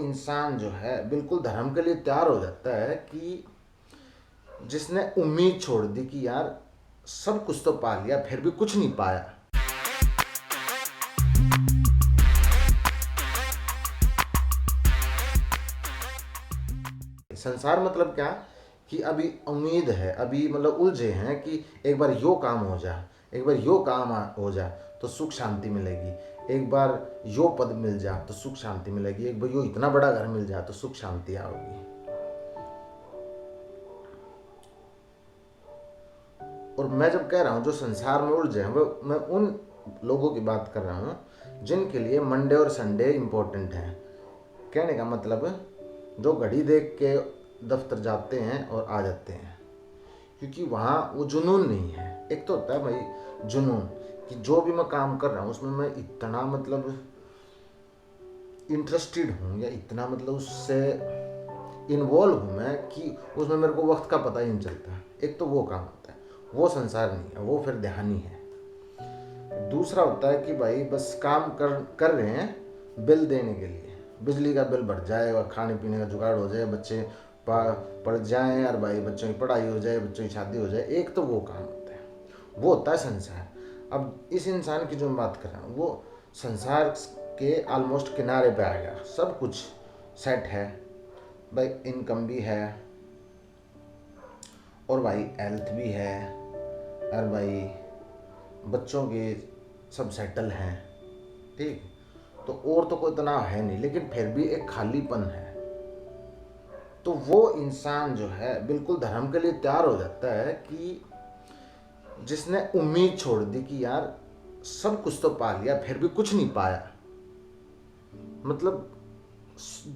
इंसान जो है बिल्कुल धर्म के लिए तैयार हो जाता है कि जिसने उम्मीद छोड़ दी कि यार सब कुछ तो पा लिया फिर भी कुछ नहीं पाया। संसार मतलब क्या कि अभी उम्मीद है, अभी मतलब उलझे हैं कि एक बार यो काम हो जाए, एक बार यो काम हो जाए तो सुख शांति मिलेगी, एक बार यो पद मिल जाए तो सुख शांति मिलेगी, एक बार यो इतना बड़ा घर मिल जाए तो सुख शांति आओगी। और मैं जब कह रहा हूँ जो संसार में उलझे हैं वो मैं उन लोगों की बात कर रहा हूँ जिनके लिए मंडे और संडे इम्पोर्टेंट हैं। कहने का मतलब जो घड़ी देख के दफ्तर जाते हैं और आ जाते हैं, क्योंकि वहाँ वो जुनून नहीं है। एक तो होता है भाई जुनून कि जो भी मैं काम कर रहा हूँ उसमें मैं इतना मतलब इंटरेस्टेड हूँ या इतना मतलब उससे इन्वॉल्व हूँ मैं कि उसमें मेरे को वक्त का पता ही नहीं चलता। एक तो वो काम होता है, वो संसार नहीं है, वो फिर ध्यान ही है। दूसरा होता है कि भाई बस काम कर रहे हैं बिल देने के लिए, बिजली का बिल भर जाए और खाने पीने का जुगाड़ हो जाए, बच्चे पढ़ जाएं और भाई बच्चों की पढ़ाई हो जाए, बच्चों की शादी हो जाए। एक तो वो काम होता है, वो होता है संसार। अब इस इंसान की जो मैं बात कर रहा हूँ वो संसार के ऑलमोस्ट किनारे पे आ गया, सब कुछ सेट है भाई, इनकम भी है और भाई हेल्थ भी है और भाई बच्चों के सब सेटल हैं, ठीक। तो और तो कोई तनाव है नहीं, लेकिन फिर भी एक खालीपन है। तो वो इंसान जो है बिल्कुल धर्म के लिए तैयार हो जाता है कि जिसने उम्मीद छोड़ दी कि यार सब कुछ तो पा लिया फिर भी कुछ नहीं पाया। मतलब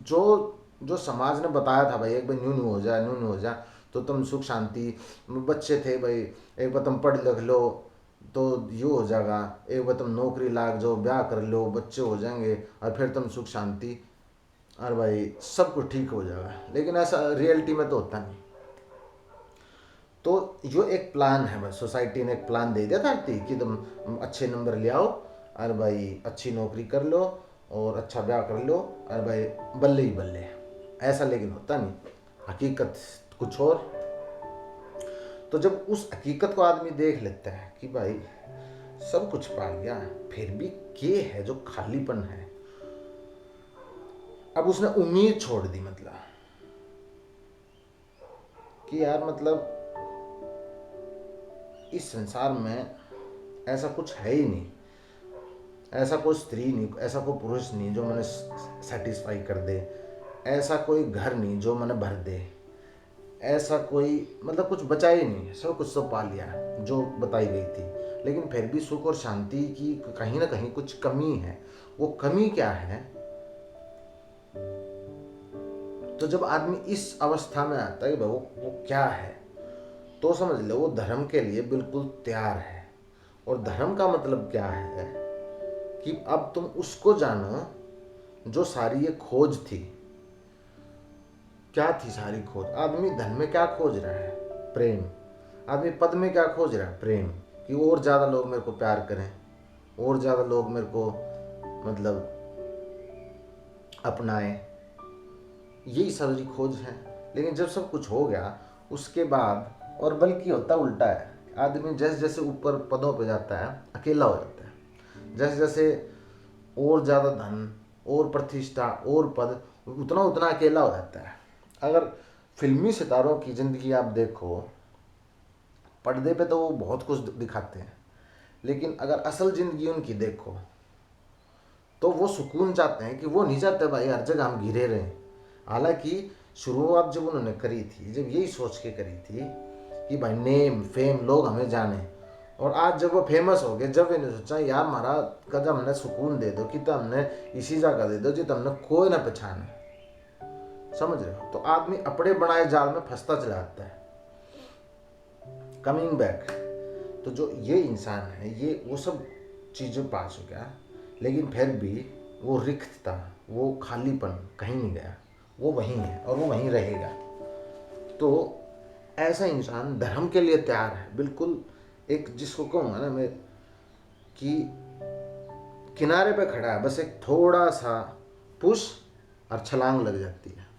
जो जो समाज ने बताया था भाई एक बार न्यू न्यू हो जाए, न्यू न्यू हो जाए तो तुम सुख शांति, बच्चे थे भाई एक बार तुम पढ़ लिख लो तो यूँ हो जाएगा, एक बार तुम नौकरी लाग जाओ, ब्याह कर लो, बच्चे हो जाएंगे और फिर तुम सुख शांति और भाई सब कुछ ठीक हो जाएगा। लेकिन ऐसा रियलिटी में तो होता नहीं। तो जो एक प्लान है भाई, सोसाइटी ने एक प्लान दे दिया था कि तुम अच्छे नंबर ले आओ और भाई अच्छी नौकरी कर लो और अच्छा ब्याह कर लो और भाई बल्ले ही बल्ले। ऐसा लेकिन होता नहीं, हकीकत कुछ और। तो जब उस हकीकत को आदमी देख लेता है कि भाई सब कुछ पा लिया फिर भी ये है जो खालीपन है, अब उसने उम्मीद छोड़ दी, मतलब कि यार मतलब इस संसार में ऐसा कुछ है ही नहीं, ऐसा कोई स्त्री नहीं, ऐसा कोई पुरुष नहीं जो मैंने सेटिस्फाई कर दे, ऐसा कोई घर नहीं जो मैंने भर दे, ऐसा कोई मतलब कुछ बचा ही नहीं, सब कुछ तो पा लिया जो बताई गई थी। लेकिन फिर भी सुख और शांति की कहीं ना कहीं कुछ कमी है। वो कमी क्या है? तो जब आदमी इस अवस्था में आता है कि वो क्या है, तो समझ लो वो धर्म के लिए बिल्कुल तैयार है। और धर्म का मतलब क्या है कि अब तुम उसको जानो जो सारी ये खोज थी। क्या थी सारी खोज? आदमी धन में क्या खोज रहा है? प्रेम। आदमी पद में क्या खोज रहा है? प्रेम। कि और ज़्यादा लोग मेरे को प्यार करें, और ज़्यादा लोग मेरे को मतलब अपनाएं, यही सारी खोज है। लेकिन जब सब कुछ हो गया उसके बाद, और बल्कि होता उल्टा है, आदमी जैसे जैसे ऊपर पदों पे जाता है अकेला हो जाता है। जैसे जैसे और ज़्यादा धन और प्रतिष्ठा और पद, उतना उतना अकेला हो जाता है। अगर फिल्मी सितारों की ज़िंदगी आप देखो, पर्दे पे तो वो बहुत कुछ दिखाते हैं, लेकिन अगर असल ज़िंदगी उनकी देखो तो वो सुकून चाहते हैं कि वो नहीं चाहते भाई हर जगह हम घिरे रहें। हालांकि शुरुआत जब उन्होंने करी थी, जब यही सोच के करी थी कि भाई नेम फेम लोग हमें जाने, और आज जब वो फेमस हो गए, जब इन्हें सोचा यार महाराज का जब हमने सुकून दे दो कि तो हमने इसी जगह दे दो जो हमने कोई ना पहचाने, समझ रहे हो? तो आदमी अपने बनाए जाल में फंसता चला जाता है। कमिंग बैक, तो जो ये इंसान है ये वो सब चीज़ें पा चुका, लेकिन फिर भी वो रिक्तता, वो खालीपन कहीं नहीं गया, वो वहीं है और वो वहीं रहेगा। तो ऐसा इंसान धर्म के लिए तैयार है बिल्कुल। एक जिसको कहूँगा ना मैं कि किनारे पे खड़ा है, बस एक थोड़ा सा पुश और छलांग लग जाती है।